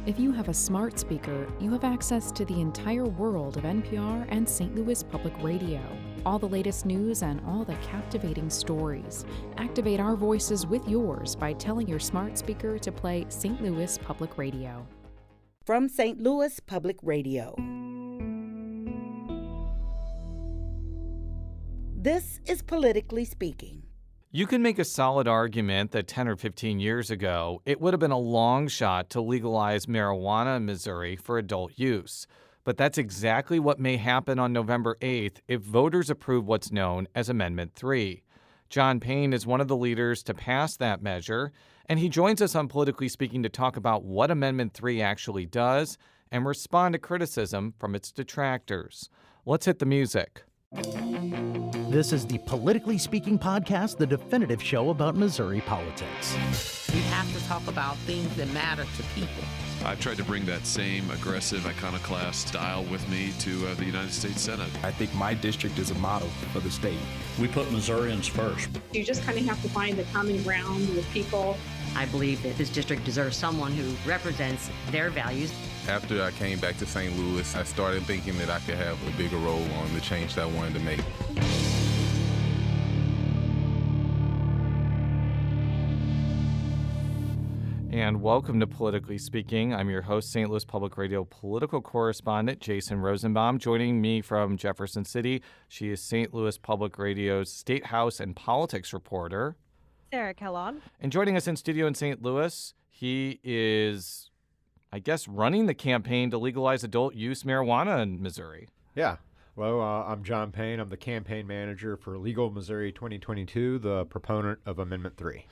If you have a smart speaker, you have access to the entire world of NPR and St. Louis Public Radio. All the latest news and all the captivating stories. Activate our voices with yours by telling your smart speaker to play St. Louis Public Radio. From St. Louis Public Radio. This is Politically Speaking. You can make a solid argument that 10 or 15 years ago, it would have been a long shot to legalize marijuana in Missouri for adult use. But that's exactly what may happen on November 8th if voters approve what's known as Amendment 3. John Payne is one of the leaders to pass that measure, and he joins us on Politically Speaking to talk about what Amendment 3 actually does and respond to criticism from its detractors. Let's hit the music. This is the Politically Speaking podcast, the definitive show about Missouri politics. We have to talk about things that matter to people. I've tried to bring that same aggressive, iconoclast style with me to the United States Senate. I think my district is a model for the state. We put Missourians first. You just kind of have to find the common ground with people. I believe that this district deserves someone who represents their values. After I came back to St. Louis, I started thinking that I could have a bigger role on the change that I wanted to make. And welcome to Politically Speaking. I'm your host, St. Louis Public Radio political correspondent Jason Rosenbaum. Joining me from Jefferson City, she is St. Louis Public Radio's State House and Politics reporter, Sarah Kellogg. And joining us in studio in St. Louis, he is, I guess, running the campaign to legalize adult use marijuana in Missouri. Yeah. Hello, I'm John Payne. I'm the campaign manager for Legal Missouri 2022, the proponent of Amendment 3.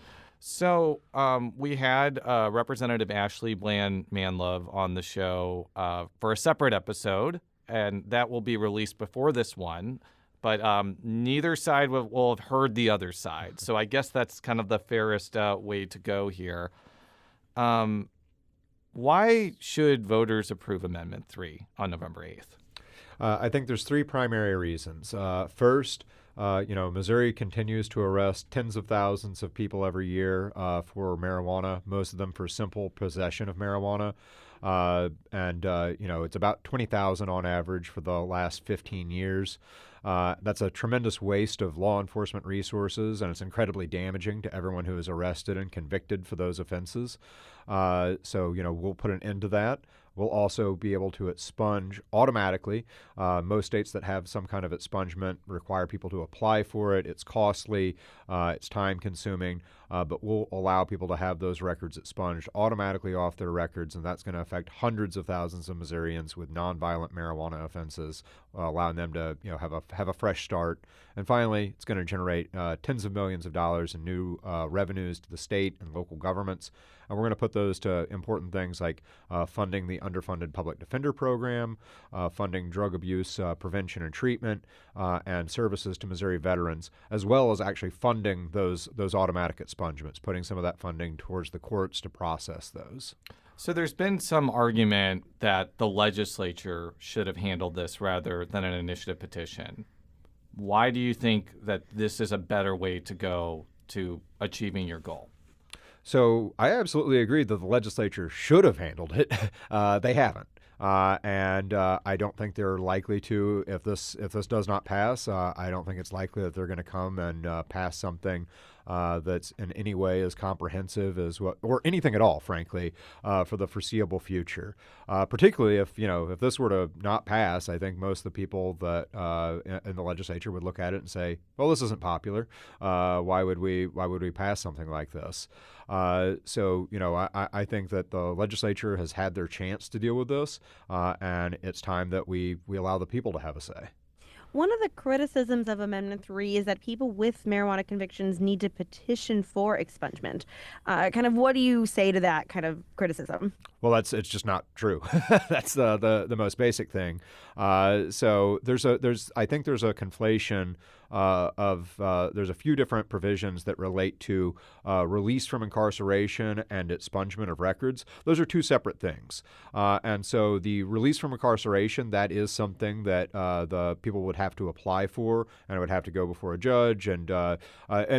So we had Representative Ashley Bland-Manlove on the show for a separate episode, and that will be released before this one. But neither side will have heard the other side. So I guess that's kind of the fairest way to go here. Why should voters approve Amendment 3 on November 8th? I think there's three primary reasons. First, Missouri continues to arrest tens of thousands of people every year for marijuana, most of them for simple possession of marijuana. It's about 20,000 on average for the last 15 years. That's a tremendous waste of law enforcement resources, and it's incredibly damaging to everyone who is arrested and convicted for those offenses. We'll put an end to that. We'll also be able to expunge automatically. Most states that have some kind of expungement require people to apply for it. It's costly, it's time-consuming, but we'll allow people to have those records expunged automatically off their records, and that's going to affect hundreds of thousands of Missourians with nonviolent marijuana offenses, allowing them to have a fresh start. And finally, it's going to generate tens of millions of dollars in new revenues to the state and local governments. And we're going to put those to important things like funding the underfunded public defender program, funding drug abuse prevention and treatment, and services to Missouri veterans, as well as actually funding those automatic expungements, putting some of that funding towards the courts to process those. So there's been some argument that the legislature should have handled this rather than an initiative petition. Why do you think that this is a better way to go to achieving your goal? So I absolutely agree that the legislature should have handled it. They haven't. And I don't think they're likely to. If this does not pass, I don't think it's likely that they're going to come and pass something that's in any way as comprehensive as or anything at all, frankly, for the foreseeable future. Particularly if this were to not pass, I think most of the people that in the legislature would look at it and say, "Well, this isn't popular. Why would we pass something like this?" I think that the legislature has had their chance to deal with this, and it's time that we allow the people to have a say. One of the criticisms of Amendment 3 is that people with marijuana convictions need to petition for expungement. What do you say to that kind of criticism? Well, it's just not true. That's the most basic thing. I think there's a conflation there's a few different provisions that relate to release from incarceration and expungement of records. Those are two separate things. And so the release from incarceration, that is something that the people would have to apply for, and it would have to go before a judge. And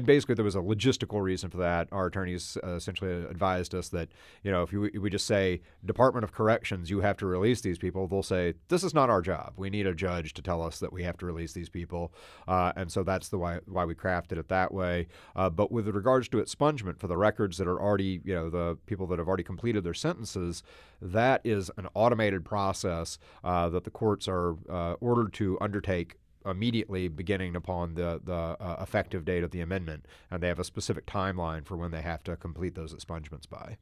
basically there was a logistical reason for that. Our attorneys essentially advised us that, if we just say, Department of Corrections, you have to release these people, they'll say, this is not our job. We need a judge to tell us that we have to release these people. And so that's why we crafted it that way. But with regards to expungement for the records that are already, the people that have already completed their sentences, that is an automated process that the courts are ordered to undertake immediately beginning upon the effective date of the amendment. And they have a specific timeline for when they have to complete those expungements by.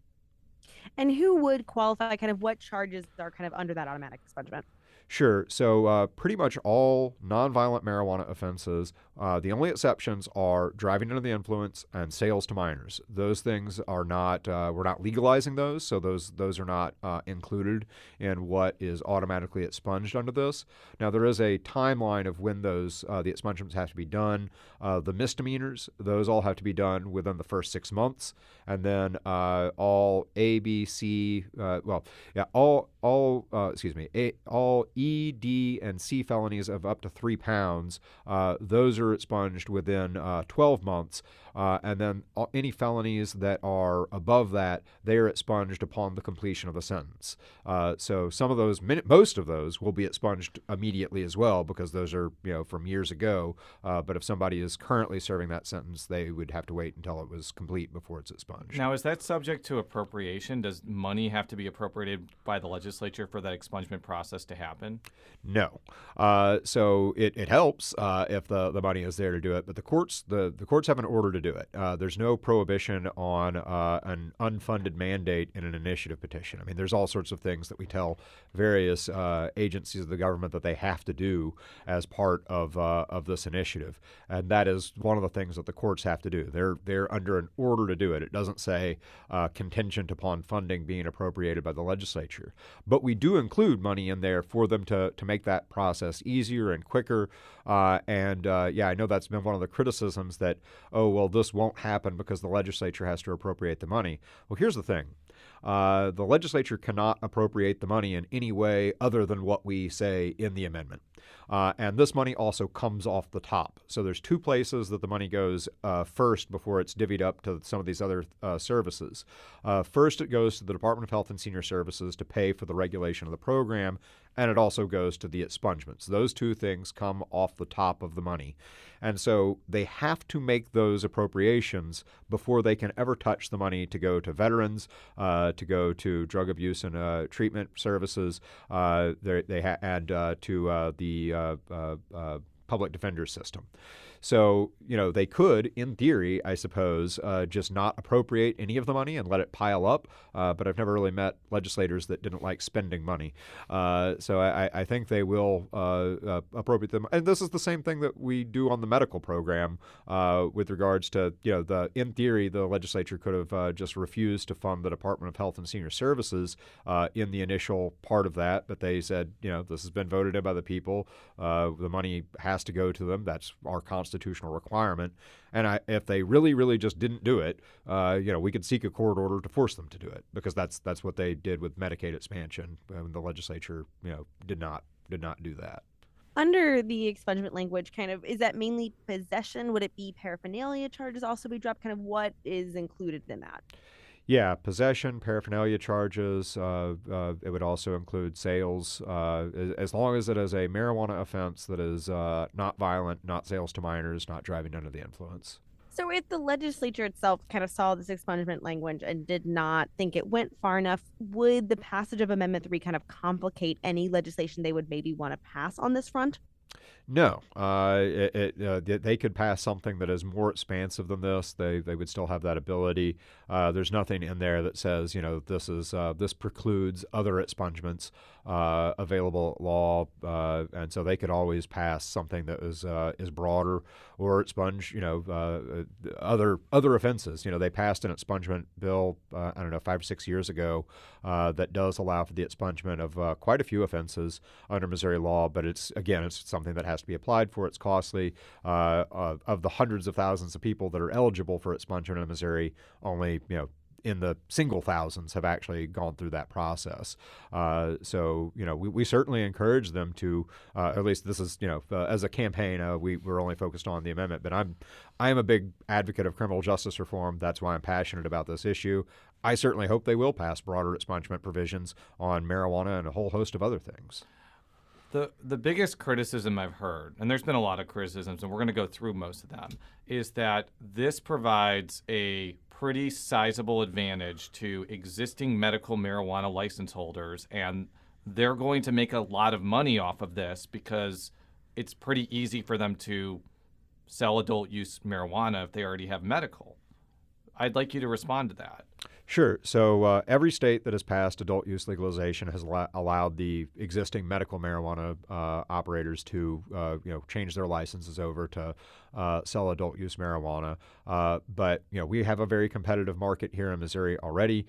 And who would qualify, kind of what charges are kind of under that automatic expungement? Sure. So pretty much all nonviolent marijuana offenses, the only exceptions are driving under the influence and sales to minors. Those things are not, we're not legalizing those, so those are not included in what is automatically expunged under this. Now, there is a timeline of when those, the expungements have to be done. The misdemeanors, those all have to be done within the first 6 months. And then all A, B, C, all E, D, and C felonies of up to 3 pounds, those are expunged within 12 months. And then any felonies that are above that, they are expunged upon the completion of the sentence. So some of those, most of those will be expunged immediately as well, because those are, from years ago. But if somebody is currently serving that sentence, they would have to wait until it was complete before it's expunged. Now, is that subject to appropriation? Does money have to be appropriated by the legislature for that expungement process to happen? No. So it helps if the money is there to do it, but the courts have an order to do it. There's no prohibition on an unfunded mandate in an initiative petition. I mean, there's all sorts of things that we tell various agencies of the government that they have to do as part of this initiative, and that is one of the things that the courts have to do. They're under an order to do it. It doesn't say contingent upon funding being appropriated by the legislature, but we do include money in there for them to make that process easier and quicker. I know that's been one of the criticisms that, this won't happen because the legislature has to appropriate the money. Well, here's the thing. The legislature cannot appropriate the money in any way other than what we say in the amendment. And this money also comes off the top. So there's two places that the money goes first before it's divvied up to some of these other services. First, it goes to the Department of Health and Senior Services to pay for the regulation of the program, and it also goes to the expungements. Those two things come off the top of the money. And so they have to make those appropriations before they can ever touch the money to go to veterans, to go to drug abuse and treatment services, and to the public defender system. So, they could, in theory, I suppose, just not appropriate any of the money and let it pile up. But I've never really met legislators that didn't like spending money. So I think they will appropriate them. And this is the same thing that we do on the medical program with regards to, in theory, the legislature could have just refused to fund the Department of Health and Senior Services in the initial part of that. But they said, this has been voted in by the people. The money has to go to them. That's our constitutional requirement. And if they really, really just didn't do it, we could seek a court order to force them to do it, because that's what they did with Medicaid expansion. The legislature, did not do that. Under the expungement language, kind of, is that mainly possession? Would it be paraphernalia charges also be dropped? Kind of what is included in that? Yeah, possession, paraphernalia charges. It would also include sales, as long as it is a marijuana offense that is not violent, not sales to minors, not driving under the influence. So if the legislature itself kind of saw this expungement language and did not think it went far enough, would the passage of Amendment 3 kind of complicate any legislation they would maybe want to pass on this front? No, they could pass something that is more expansive than this. They would still have that ability. There's nothing in there that says, this precludes other expungements available at law, and so they could always pass something that is broader or expunge, other offenses. They passed an expungement bill, 5 or 6 years ago, that does allow for the expungement of quite a few offenses under Missouri law, but it's something something that has to be applied for. It's costly. Of the hundreds of thousands of people that are eligible for expungement in Missouri, only in the single thousands have actually gone through that process. So we certainly encourage them to, at least this is, as a campaign, we're only focused on the amendment, but I am a big advocate of criminal justice reform. That's why I'm passionate about this issue. I certainly hope they will pass broader expungement provisions on marijuana and a whole host of other things. The biggest criticism I've heard, and there's been a lot of criticisms, and we're going to go through most of them, is that this provides a pretty sizable advantage to existing medical marijuana license holders, and they're going to make a lot of money off of this because it's pretty easy for them to sell adult use marijuana if they already have medical. I'd like you to respond to that. Sure. So every state that has passed adult use legalization has allowed the existing medical marijuana operators to change their licenses over to sell adult use marijuana. But we have a very competitive market here in Missouri already.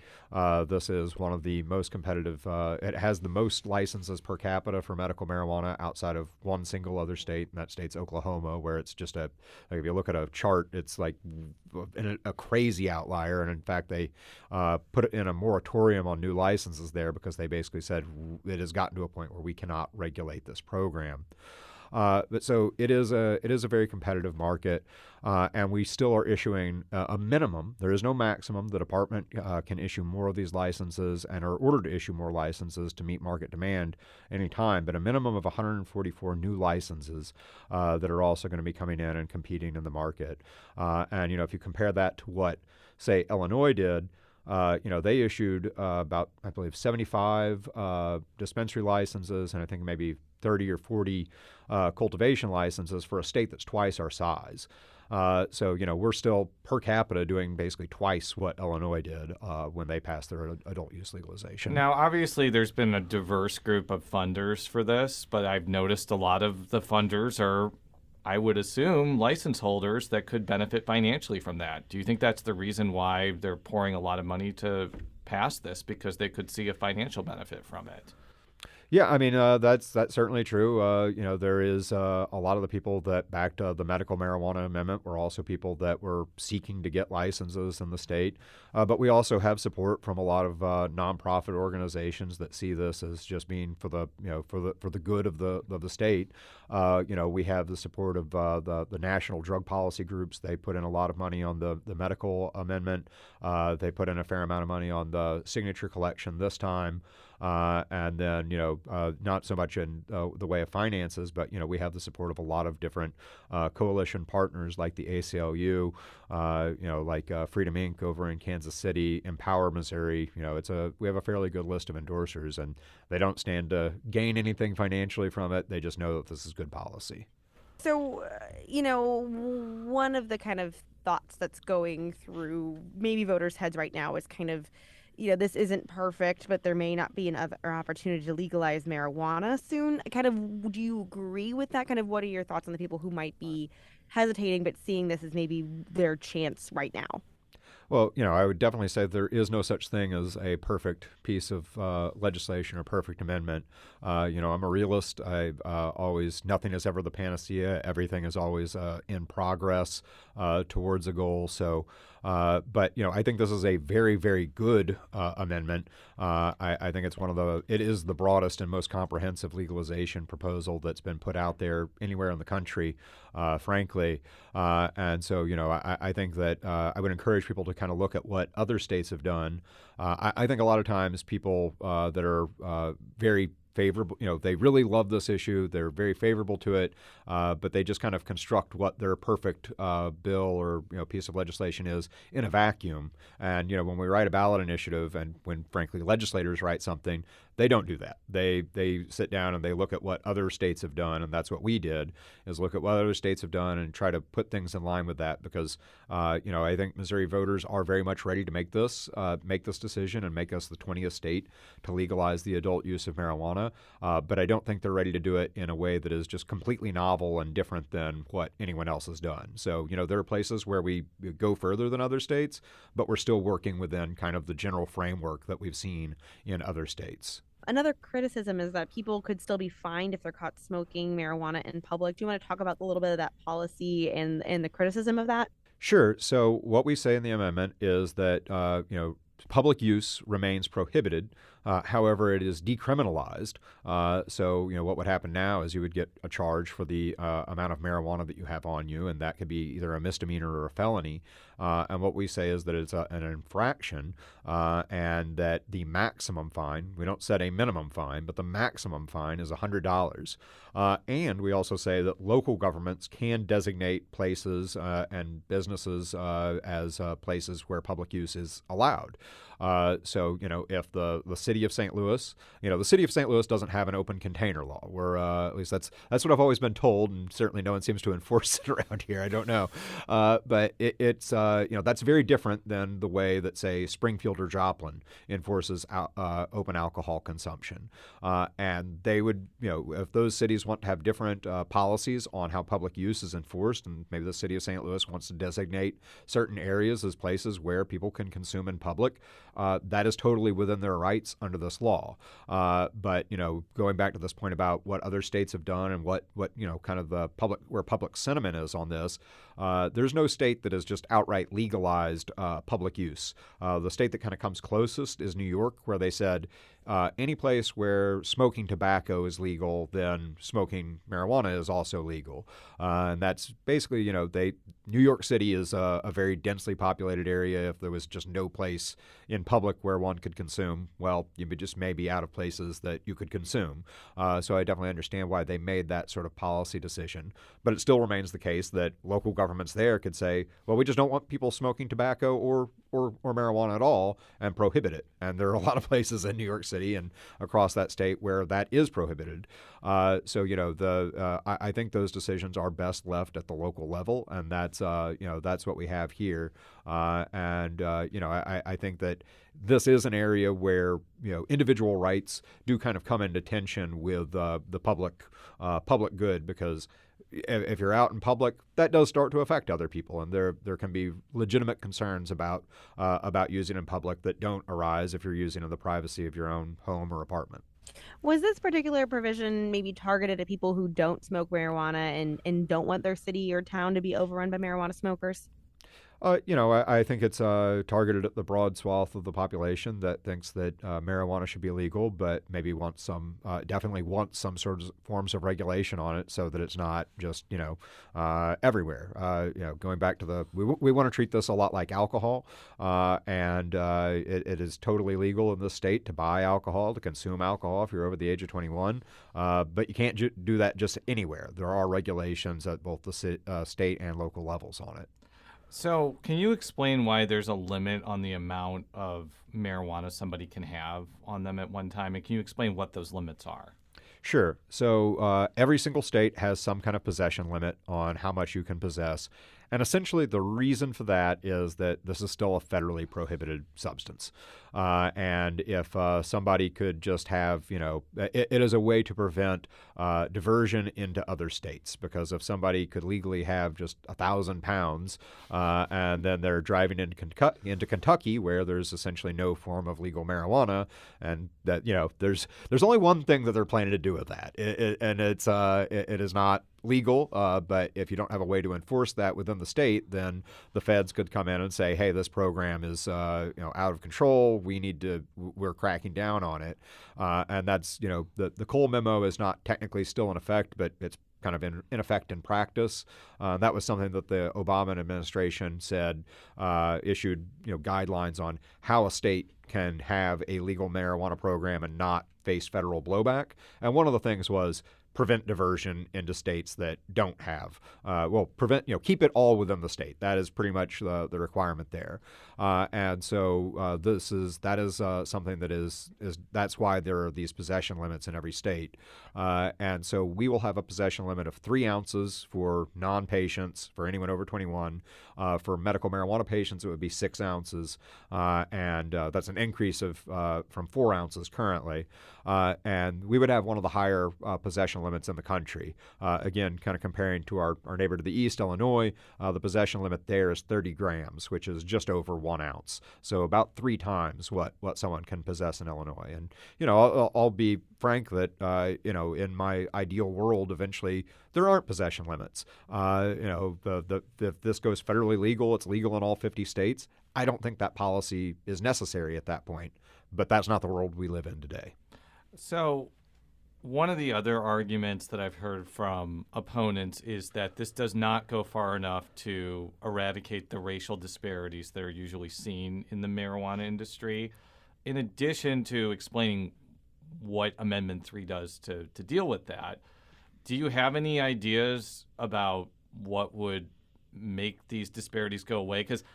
This is one of the most competitive. It has the most licenses per capita for medical marijuana outside of one single other state, and that state's Oklahoma, where it's just if you look at a chart, it's like a crazy outlier. And in fact, they put in a moratorium on new licenses there because they basically said it has gotten to a point where we cannot regulate this program. But so it is a very competitive market, and we still are issuing a minimum. There is no maximum. The department can issue more of these licenses and are ordered to issue more licenses to meet market demand anytime, but a minimum of 144 new licenses that are also going to be coming in and competing in the market. And if you compare that to what, say, Illinois did, they issued about, I believe, 75 dispensary licenses and I think maybe 30 or 40 cultivation licenses for a state that's twice our size. So we're still per capita doing basically twice what Illinois did when they passed their adult use legalization. Now, obviously, there's been a diverse group of funders for this, but I've noticed a lot of the funders are, I would assume, license holders that could benefit financially from that. Do you think that's the reason why they're pouring a lot of money to pass this, because they could see a financial benefit from it? Yeah, I mean, that's certainly true. There is a lot of the people that backed the medical marijuana amendment were also people that were seeking to get licenses in the state. But we also have support from a lot of nonprofit organizations that see this as just being for the good of the state. We have the support of the national drug policy groups. They put in a lot of money on the medical amendment. They put in a fair amount of money on the signature collection this time. And then, not so much in the way of finances, but, we have the support of a lot of different coalition partners like the ACLU, like Freedom Inc. over in Kansas City, Empower Missouri. We have a fairly good list of endorsers, and they don't stand to gain anything financially from it. They just know that this is good policy. So, one of the kind of thoughts that's going through maybe voters' heads right now is kind of, this isn't perfect, but there may not be another opportunity to legalize marijuana soon. Kind of, do you agree with that? Kind of, what are your thoughts on the people who might be hesitating but seeing this as maybe their chance right now? Well, I would definitely say there is no such thing as a perfect piece of legislation or perfect amendment. I'm a realist. Nothing is ever the panacea. Everything is always in progress towards a goal. So, but I think this is a very, very good amendment. I think it is the broadest and most comprehensive legalization proposal that's been put out there anywhere in the country, frankly. And so, I think that I would encourage people to kind of look at what other states have done. I think a lot of times people that are very favorable, they really love this issue. They're very favorable to it, but they just kind of construct what their perfect bill or piece of legislation is in a vacuum. And when we write a ballot initiative, and when frankly legislators write something, they don't do that. They sit down and they look at what other states have done, and that's what we did, is look at what other states have done and try to put things in line with that. Because I think Missouri voters are very much ready to make this decision and make us the 20th state to legalize the adult use of marijuana. But I don't think they're ready to do it in a way that is just completely novel and different than what anyone else has done. So, there are places where we go further than other states, but we're still working within kind of the general framework that we've seen in other states. Another criticism is that people could still be fined if they're caught smoking marijuana in public. Do you want to talk about a little bit of that policy and the criticism of that? Sure. So what we say in the amendment is that public use remains prohibited. However, it is decriminalized. So what would happen now is you would get a charge for the amount of marijuana that you have on you, and that could be either a misdemeanor or a felony. And what we say is that it's an infraction, and that the maximum fine, we don't set a minimum fine, but the maximum fine is $100. And we also say that local governments can designate places and businesses as places where public use is allowed. So if the city of St. Louis, the city of St. Louis doesn't have an open container law, where at least that's what I've always been told, and certainly no one seems to enforce it around here. I don't know, but it's that's very different than the way that, say, Springfield or Joplin enforces open alcohol consumption, and they would, if those cities want to have different policies on how public use is enforced, and maybe the city of St. Louis wants to designate certain areas as places where people can consume in public. That is totally within their rights under this law. But going back to this point about what other states have done and what kind of the public sentiment is on this, there's no state that has just outright legalized public use. The state that kind of comes closest is New York, where they said any place where smoking tobacco is legal, then smoking marijuana is also legal. And that's basically, New York City is a very densely populated area. If there was just no place in public where one could consume, well, you just may be out of places that you could consume. So I definitely understand why they made that sort of policy decision. But it still remains the case that local governments there could say, well, we just don't want people smoking tobacco or marijuana at all, and prohibit it. And there are a lot of places in New York City and across that state where that is prohibited. So I think those decisions are best left at the local level, and that's what we have here. I think that this is an area where individual rights do kind of come into tension with the public good, because if you're out in public, that does start to affect other people, and there can be legitimate concerns about using in public that don't arise if you're using in the privacy of your own home or apartment. Was this particular provision maybe targeted at people who don't smoke marijuana and don't want their city or town to be overrun by marijuana smokers? I think it's targeted at the broad swath of the population that thinks that marijuana should be illegal, but maybe definitely wants some sort of forms of regulation on it, so that it's not just everywhere. Going back to we want to treat this a lot like alcohol, and it is totally legal in this state to buy alcohol, to consume alcohol if you're over the age of 21, but you can't do that just anywhere. There are regulations at both the state and local levels on it. So can you explain why there's a limit on the amount of marijuana somebody can have on them at one time? And can you explain what those limits are? Sure. So every single state has some kind of possession limit on how much you can possess. And essentially the reason for that is that this is still a federally prohibited substance. And if somebody could just have, it is a way to prevent diversion into other states. Because if somebody could legally have just 1,000 pounds and then they're driving into Kentucky, where there's essentially no form of legal marijuana, and that, there's only one thing that they're planning to do with that. It is not legal, but if you don't have a way to enforce that within the state, then the feds could come in and say, hey, this program is out of control. We're cracking down on it. And that's, the Cole memo is not technically still in effect, but it's kind of in effect in practice. That was something that the Obama administration said, issued guidelines on how a state can have a legal marijuana program and not face federal blowback. And one of the things was prevent diversion into states that don't have. Keep it all within the state. That is pretty much the requirement there. And so that is something that is that's why there are these possession limits in every state. And so we will have a possession limit of 3 ounces for non-patients, for anyone over 21. For medical marijuana patients, it would be 6 ounces. And that's an increase of from 4 ounces currently. And we would have one of the higher possession possession limits in the country. Again, kind of comparing to our neighbor to the east, Illinois, the possession limit there is 30 grams, which is just over 1 ounce. So about 3 times what someone can possess in Illinois. And, I'll be frank that, in my ideal world, eventually there aren't possession limits. If this goes federally legal, it's legal in all 50 states. I don't think that policy is necessary at that point, but that's not the world we live in today. So one of the other arguments that I've heard from opponents is that this does not go far enough to eradicate the racial disparities that are usually seen in the marijuana industry. In addition to explaining what Amendment 3 does to deal with that, do you have any ideas about what would make these disparities go away? Because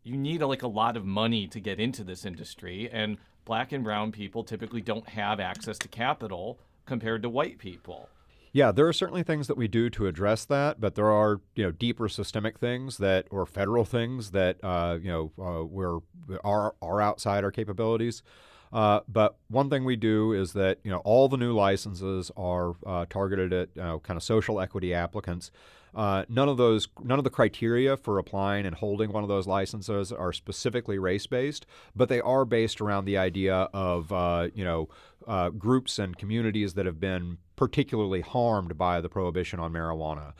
you need a lot of money to get into this industry, and black and brown people typically don't have access to capital compared to white people. Yeah, there are certainly things that we do to address that, but there are deeper systemic things or federal things that are outside our capabilities. But one thing we do is that all the new licenses are targeted at kind of social equity applicants. None of the criteria for applying and holding one of those licenses are specifically race-based, but they are based around the idea of groups and communities that have been particularly harmed by the prohibition on marijuana.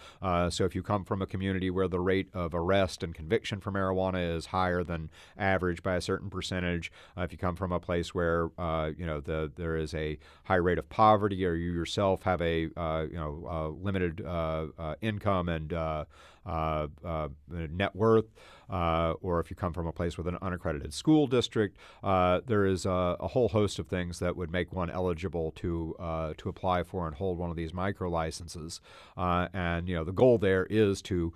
So if you come from a community where the rate of arrest and conviction for marijuana is higher than average by a certain percentage, if you come from a place where there is a high rate of poverty, or you yourself have a limited income and net worth, or if you come from a place with an unaccredited school district, there is a whole host of things that would make one eligible to apply for and hold one of these micro licenses. And the goal there is to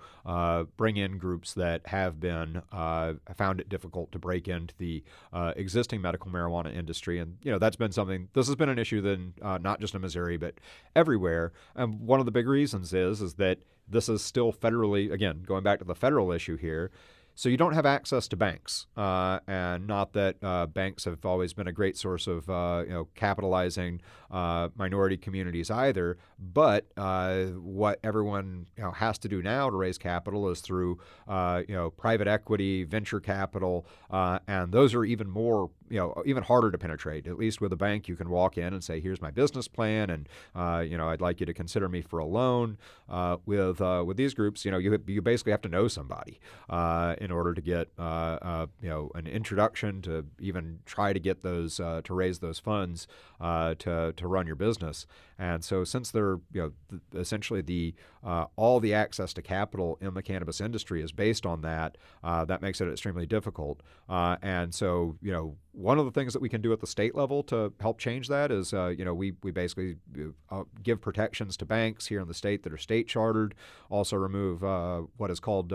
bring in groups that have been found it difficult to break into the existing medical marijuana industry. And that's been something. This has been an issue then not just in Missouri but everywhere. And one of the big reasons is that this is still federally, again, going back to the federal issue here. So you don't have access to banks, and not that banks have always been a great source of capitalizing minority communities either. But what everyone has to do now to raise capital is through private equity, venture capital, and those are even more even harder to penetrate. At least with a bank, you can walk in and say, "Here's my business plan, and I'd like you to consider me for a loan." With these groups, you basically have to know somebody in order to get an introduction to even try to get those to raise those funds to run your business. And so since they're essentially all the access to capital in the cannabis industry is based on that, that makes it extremely difficult. And so one of the things that we can do at the state level to help change that is we basically give protections to banks here in the state that are state chartered. Also remove what is called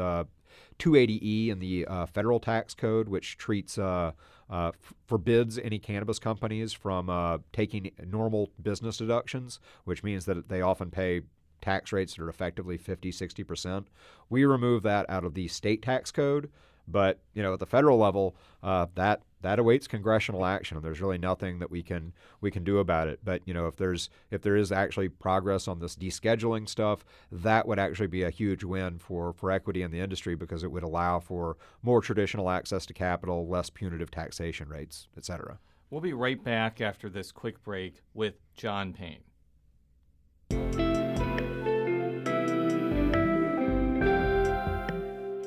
280E in the federal tax code, which treats forbids any cannabis companies from taking normal business deductions, which means that they often pay tax rates that are effectively 50-60%. We remove that out of the state tax code, but at the federal level, that awaits congressional action, and there's really nothing that we can do about it. But if there is actually progress on this descheduling stuff, that would actually be a huge win for equity in the industry, because it would allow for more traditional access to capital, less punitive taxation rates, et cetera. We'll be right back after this quick break with John Payne.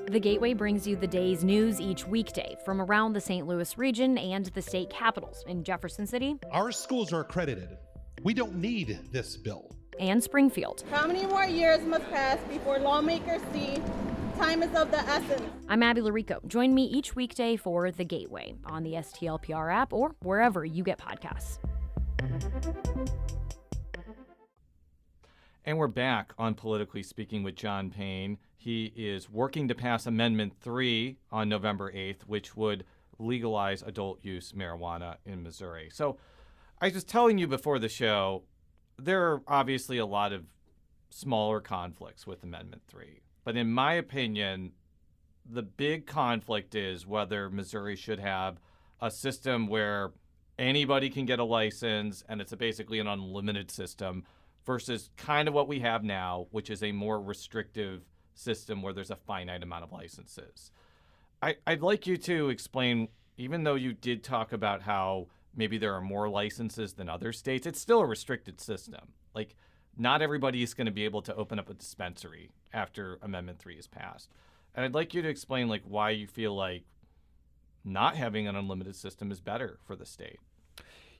The Gateway brings you the day's news each weekday from around the St. Louis region and the state capitals in Jefferson City. Our schools are accredited. We don't need this bill. And Springfield. How many more years must pass before lawmakers see time is of the essence? I'm Abby Larico. Join me each weekday for The Gateway on the STLPR app or wherever you get podcasts. And we're back on Politically Speaking with John Payne. He is working to pass Amendment 3 on November 8th, which would legalize adult use marijuana in Missouri. So I was telling you before the show, there are obviously a lot of smaller conflicts with Amendment 3. But in my opinion, the big conflict is whether Missouri should have a system where anybody can get a license, and it's basically an unlimited system versus kind of what we have now, which is a more restrictive system where there's a finite amount of licenses. I'd like you to explain, even though you did talk about how maybe there are more licenses than other states, it's still a restricted system. Like, not everybody is going to be able to open up a dispensary after Amendment 3 is passed. And I'd like you to explain, like, why you feel like not having an unlimited system is better for the state.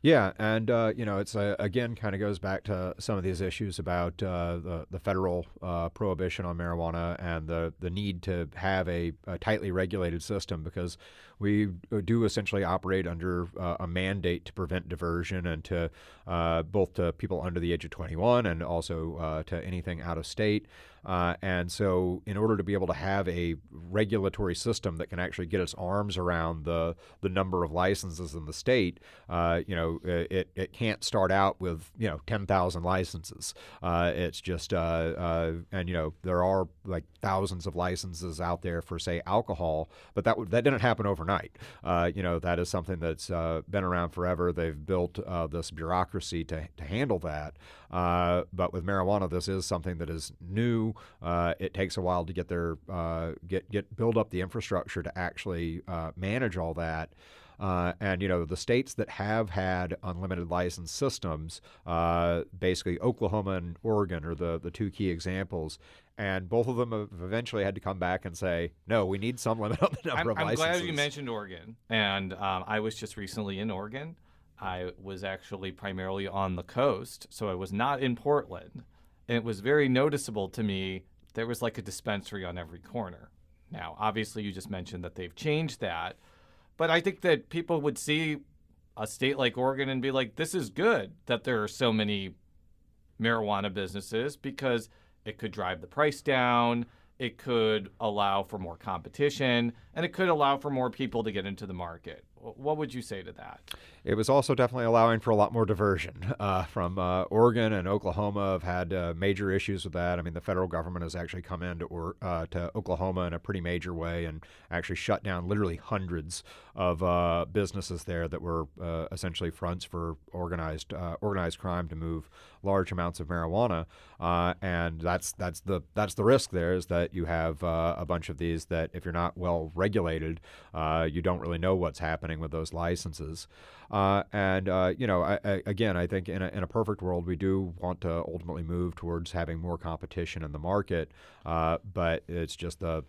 Yeah, and it's again kind of goes back to some of these issues about the federal prohibition on marijuana and the need to have a tightly regulated system, because we do essentially operate under a mandate to prevent diversion and to both to people under the age of 21 and also to anything out of state. And so in order to be able to have a regulatory system that can actually get its arms around the number of licenses in the state, it can't start out with 10,000 licenses. It's just and there are like thousands of licenses out there for, say, alcohol, but that didn't happen overnight. That is something that's been around forever. They've built this bureaucracy to handle that. But with marijuana, this is something that is new. It takes a while to get build up the infrastructure to actually manage all that. And the states that have had unlimited license systems, basically Oklahoma and Oregon are the two key examples. And both of them have eventually had to come back and say, no, we need some limit on the number of licenses. I'm glad you mentioned Oregon. And I was just recently in Oregon. I was actually primarily on the coast, so I was not in Portland. And it was very noticeable to me, there was like a dispensary on every corner. Now, obviously, you just mentioned that they've changed that. But I think that people would see a state like Oregon and be like, this is good that there are so many marijuana businesses, because it could drive the price down, it could allow for more competition, and it could allow for more people to get into the market. What would you say to that? It was also definitely allowing for a lot more diversion. From Oregon and Oklahoma have had major issues with that. I mean, the federal government has actually come into to Oklahoma in a pretty major way and actually shut down literally hundreds of businesses there that were essentially fronts for organized crime to move large amounts of marijuana. And that's the risk there, is that you have a bunch of these that, if you're not well regulated, you don't really know what's happening with those licenses. I think in a perfect world, we do want to ultimately move towards having more competition in the market. But it's just the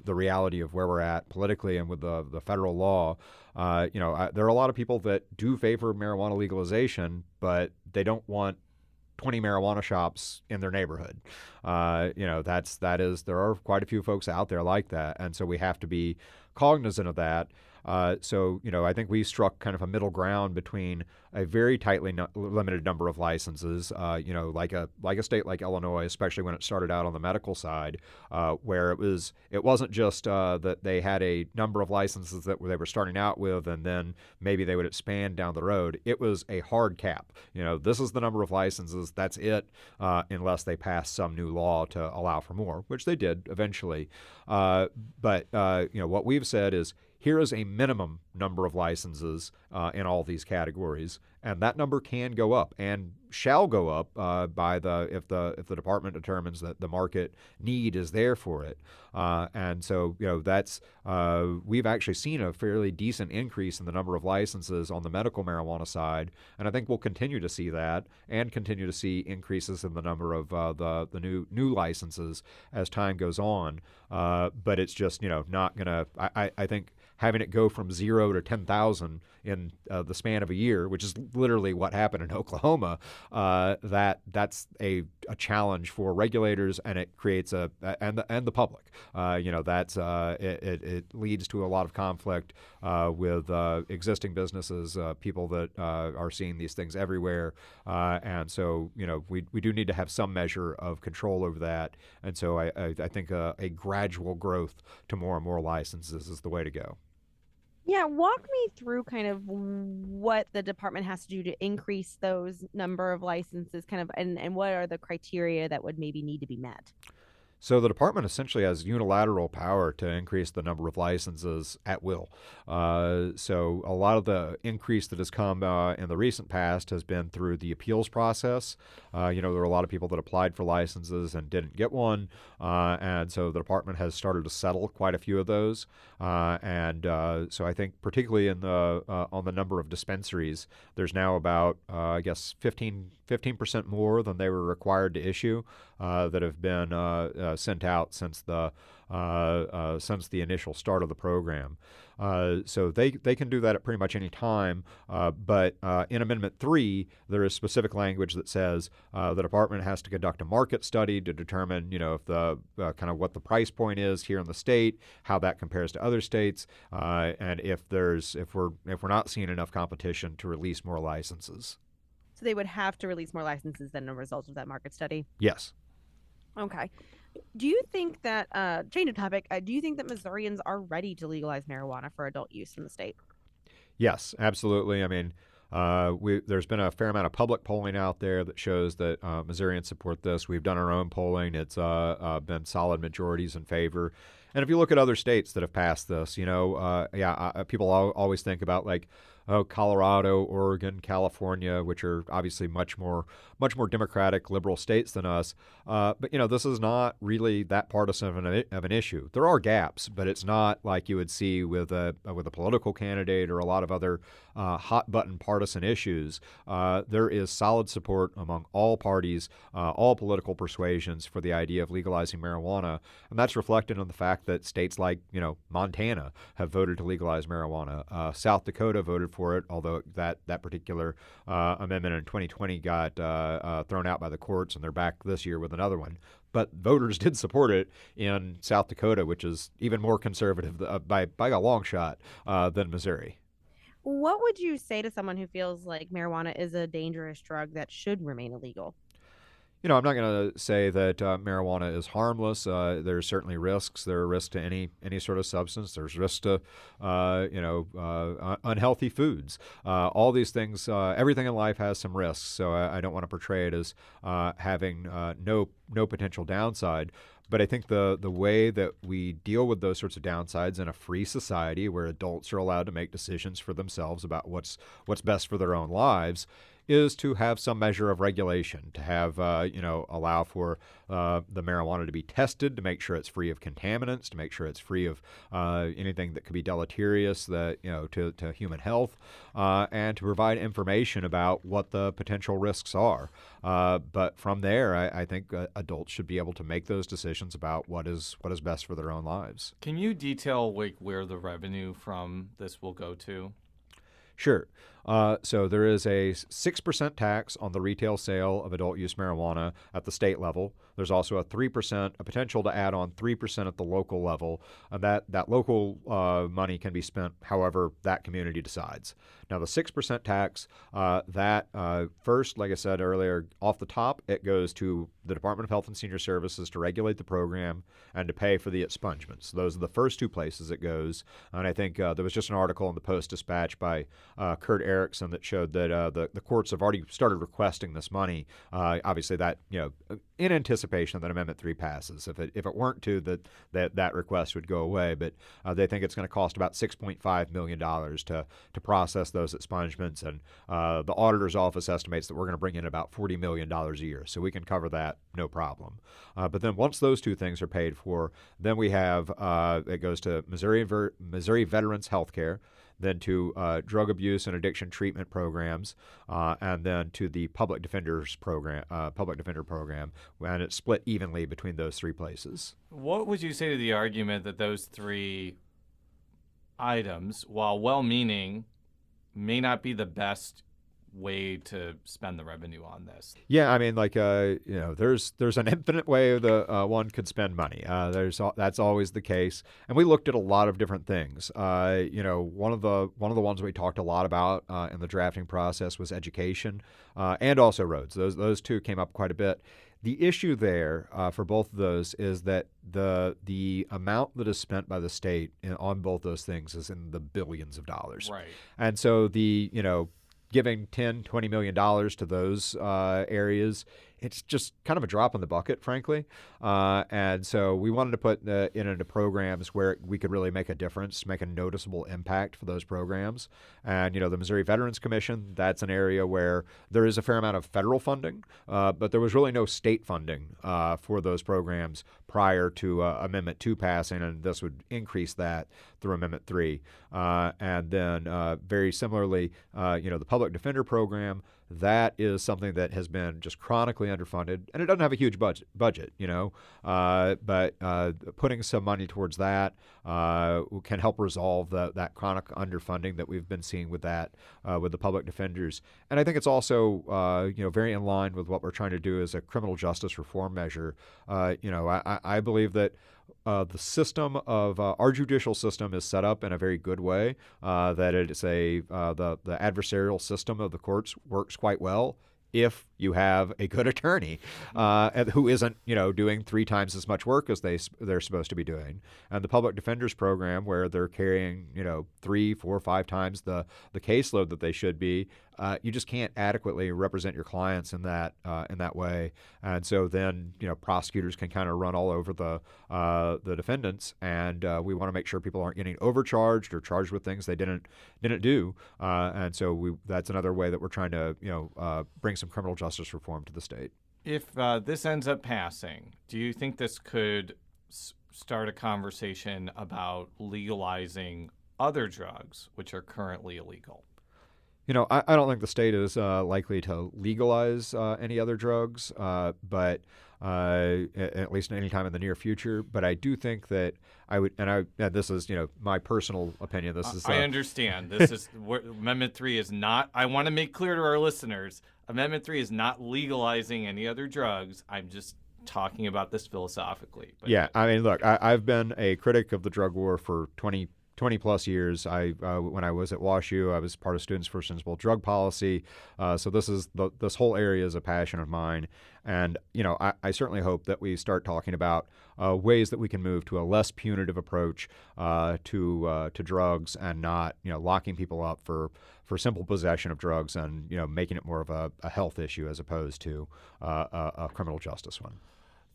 reality of where we're at politically and with the federal law. There are a lot of people that do favor marijuana legalization, but they don't want 20 marijuana shops in their neighborhood. There are quite a few folks out there like that. And so we have to be cognizant of that. I think we struck kind of a middle ground between a very tightly limited number of licenses, like a state like Illinois, especially when it started out on the medical side, where it wasn't just that they had a number of licenses that they were starting out with, and then maybe they would expand down the road. It was a hard cap. This is the number of licenses. That's it, unless they pass some new law to allow for more, which they did eventually. But what we've said is, here is a minimum number of licenses in all these categories, and that number can go up and shall go up if the department determines that the market need is there for it. We've actually seen a fairly decent increase in the number of licenses on the medical marijuana side, and I think we'll continue to see that and continue to see increases in the number of the new licenses as time goes on. But it's just not gonna. I think having it go from 0 to 10,000 in the span of a year, which is literally what happened in Oklahoma, that's a challenge for regulators, and it creates and the public. It leads to a lot of conflict with existing businesses, people that are seeing these things everywhere, and so we do need to have some measure of control over that. And so I think a gradual growth to more and more licenses is the way to go. Yeah, walk me through kind of what the department has to do to increase those number of licenses, kind of, and what are the criteria that would maybe need to be met? So the department essentially has unilateral power to increase the number of licenses at will. So a lot of the increase that has come in the recent past has been through the appeals process. There were a lot of people that applied for licenses and didn't get one, and so the department has started to settle quite a few of those. So I think particularly in on the number of dispensaries, there's now about 15% more than they were required to issue that have been sent out since the initial start of the program. So they can do that at pretty much any time. But in Amendment 3, there is specific language that says the department has to conduct a market study to determine, if the kind of what the price point is here in the state, how that compares to other states, and if we're not seeing enough competition to release more licenses. So they would have to release more licenses than a result of that market study? Yes. Okay. Do you think that, change of topic, do you think that Missourians are ready to legalize marijuana for adult use in the state? Yes, absolutely. I mean, there's been a fair amount of public polling out there that shows that Missourians support this. We've done our own polling. It's been solid majorities in favor. And if you look at other states that have passed this, people always think about Colorado, Oregon, California, which are obviously much more democratic, liberal states than us. But this is not really that partisan of an issue. There are gaps, but it's not like you would see with a political candidate or a lot of other hot button partisan issues. There is solid support among all parties, all political persuasions for the idea of legalizing marijuana, and that's reflected in the fact that states like Montana have voted to legalize marijuana. South Dakota voted for it, although that particular amendment in 2020 got thrown out by the courts, and they're back this year with another one. But voters did support it in South Dakota, which is even more conservative by a long shot than Missouri. What would you say to someone who feels like marijuana is a dangerous drug that should remain illegal? I'm not going to say that marijuana is harmless. There's certainly risks. There are risks to any sort of substance. There's risks to, unhealthy foods. All these things, everything in life has some risks. So I don't want to portray it as having no potential downside. But I think the way that we deal with those sorts of downsides in a free society where adults are allowed to make decisions for themselves about what's best for their own lives is to have some measure of regulation, to have, allow for the marijuana to be tested to make sure it's free of contaminants, to make sure it's free of anything that could be deleterious to human health, and to provide information about what the potential risks are. But from there, I think adults should be able to make those decisions about what is best for their own lives. Can you detail where the revenue from this will go to? Sure. So there is a 6% tax on the retail sale of adult use marijuana at the state level. There's also a potential to add on 3% at the local level. And that local money can be spent however that community decides. Now, the 6% tax, first, like I said earlier, off the top, it goes to the Department of Health and Senior Services to regulate the program and to pay for the expungements. Those are the first two places it goes. And I think there was just an article in the Post-Dispatch by Kurt Erickson that showed that the courts have already started requesting this money. Obviously, that in anticipation that Amendment 3 passes. If it weren't to, that request would go away. But they think it's going to cost about $6.5 million to process those expungements. And the auditor's office estimates that we're going to bring in about $40 million a year. So we can cover that, no problem. But then once those two things are paid for, then we have, it goes to Missouri Veterans Healthcare, then to drug abuse and addiction treatment programs, and then to the public defender program, and it's split evenly between those three places. What would you say to the argument that those three items, while well-meaning, may not be the best way to spend the revenue on this? Yeah, I mean, there's an infinite way that one could spend money. That's always the case, and we looked at a lot of different things. One of the ones we talked a lot about in the drafting process was education, and also roads. Those two came up quite a bit. The issue there for both of those is that the amount that is spent by the state on both those things is in the billions of dollars. Right. And so giving $10, $20 million to those areas it's just kind of a drop in the bucket, frankly. And so we wanted to put it into programs where we could really make a difference, make a noticeable impact for those programs. And, the Missouri Veterans Commission, that's an area where there is a fair amount of federal funding, but there was really no state funding for those programs prior to Amendment 2 passing, and this would increase that through Amendment 3. And then very similarly, the Public Defender Program, that is something that has been just chronically underfunded, and it doesn't have a huge budget, but putting some money towards that can help resolve that chronic underfunding that we've been seeing with that, with the public defenders. And I think it's also, very in line with what we're trying to do as a criminal justice reform measure. I believe that the system of our judicial system is set up in a very good way, that it's the adversarial system of the courts works quite well if you have a good attorney who isn't, doing 3 times as much work as they're supposed to be doing. And the public defenders program, where they're carrying, 3, 4, 5 times the caseload that they should be, you just can't adequately represent your clients in that way. And so then, prosecutors can kind of run all over the defendants, and we want to make sure people aren't getting overcharged or charged with things they didn't do. And so that's another way that we're trying to, bring some criminal justice reform to the state. If this ends up passing, do you think this could start a conversation about legalizing other drugs which are currently illegal? I don't think the state is likely to legalize any other drugs, but at least any time in the near future. But I do think that I would, and this is, my personal opinion. This is. I understand. This is Amendment 3 is not. I want to make clear to our listeners, Amendment 3 is not legalizing any other drugs. I'm just talking about this philosophically. But yeah, I mean, look, I've been a critic of the drug war for 20 plus years. When I was at WashU, I was part of Students for Sensible Drug Policy. So this whole area is a passion of mine. And, I certainly hope that we start talking about ways that we can move to a less punitive approach to drugs, and not, locking people up for simple possession of drugs, and, making it more of a health issue as opposed to a criminal justice one.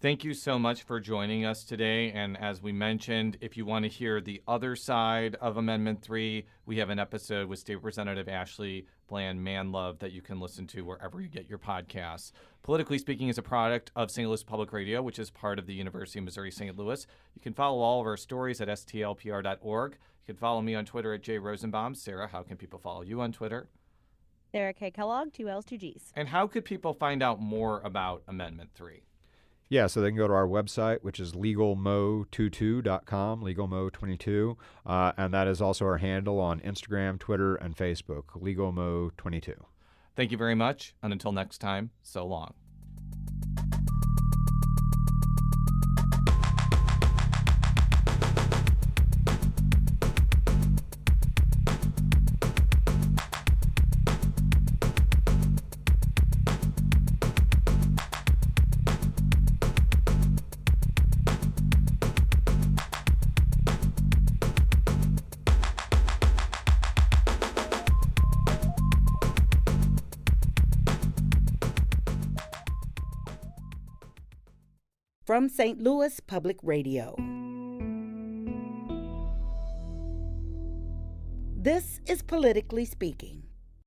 Thank you so much for joining us today. And as we mentioned, if you want to hear the other side of Amendment 3, we have an episode with State Representative Ashley Bland-Manlove that you can listen to wherever you get your podcasts. Politically Speaking is a product of St. Louis Public Radio, which is part of the University of Missouri St. Louis. You can follow all of our stories at STLPR.org. You can follow me on Twitter at Rosenbaum. Sarah, how can people follow you on Twitter? Sarah K. Kellogg, 2 L's, 2 G's. And how could people find out more about Amendment 3? Yeah, so they can go to our website, which is legalmo22.com, legalmo22, and that is also our handle on Instagram, Twitter, and Facebook, legalmo22. Thank you very much, and until next time, so long. From St. Louis Public Radio. This is Politically Speaking.